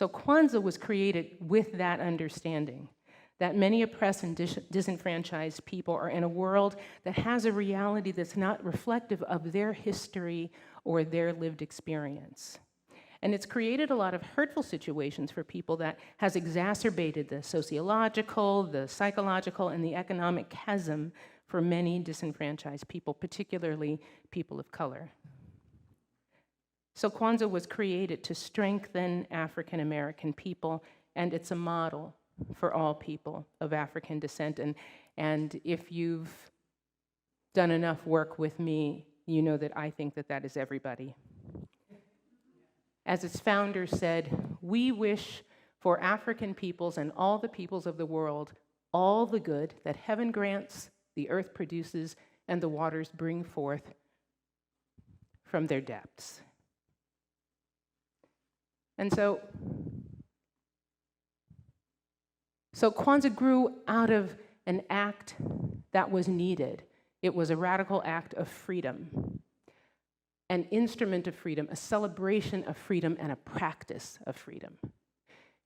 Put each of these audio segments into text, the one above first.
So Kwanzaa was created with that understanding, that many oppressed and disenfranchised people are in a world that has a reality that's not reflective of their history or their lived experience. And it's created a lot of hurtful situations for people that has exacerbated the sociological, the psychological, and the economic chasm for many disenfranchised people, particularly people of color. So Kwanzaa was created to strengthen African American people, and it's a model for all people of African descent. And if you've done enough work with me, you know that I think that that is everybody. As its founder said, we wish for African peoples and all the peoples of the world all the good that heaven grants, the earth produces, and the waters bring forth from their depths. And so Kwanzaa grew out of an act that was needed. It was a radical act of freedom, an instrument of freedom, a celebration of freedom, and a practice of freedom.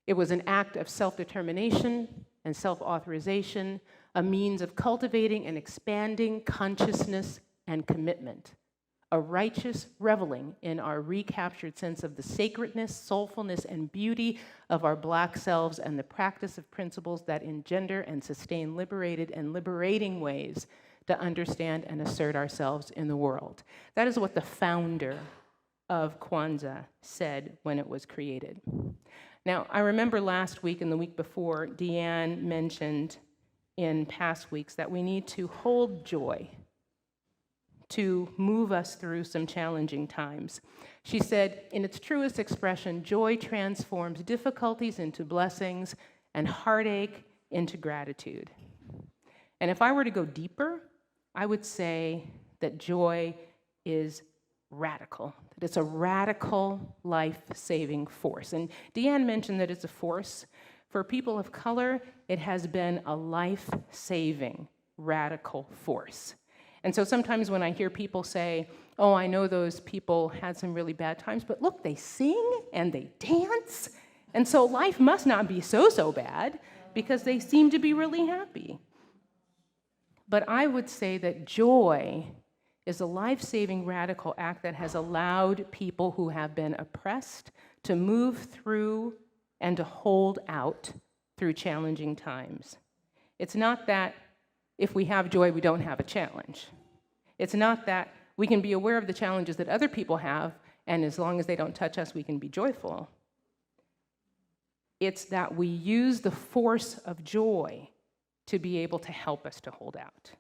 It was an act of self-determination and self-authorization, a means of cultivating and expanding consciousness and commitment, a righteous reveling in our recaptured sense of the sacredness, soulfulness, and beauty of our Black selves, and the practice of principles that engender and sustain liberated and liberating ways to understand and assert ourselves in the world. That is what the founder of Kwanzaa said when it was created. Now, I remember last week and the week before, Deanne mentioned in past weeks that we need to hold joy to move us through some challenging times. She said, in its truest expression, joy transforms difficulties into blessings and heartache into gratitude. And if I were to go deeper, I would say that joy is radical, that it's a radical life-saving force. And Deanne mentioned that it's a force. For people of color, it has been a life-saving, radical force. And so sometimes when I hear people say, oh, I know those people had some really bad times, but look, they sing and they dance, and so life must not be so bad because they seem to be really happy. But I would say that joy is a life-saving radical act that has allowed people who have been oppressed to move through and to hold out through challenging times. It's not that if we have joy, we don't have a challenge. It's not that we can be aware of the challenges that other people have, and as long as they don't touch us, we can be joyful. It's that we use the force of joy to be able to help us to hold out.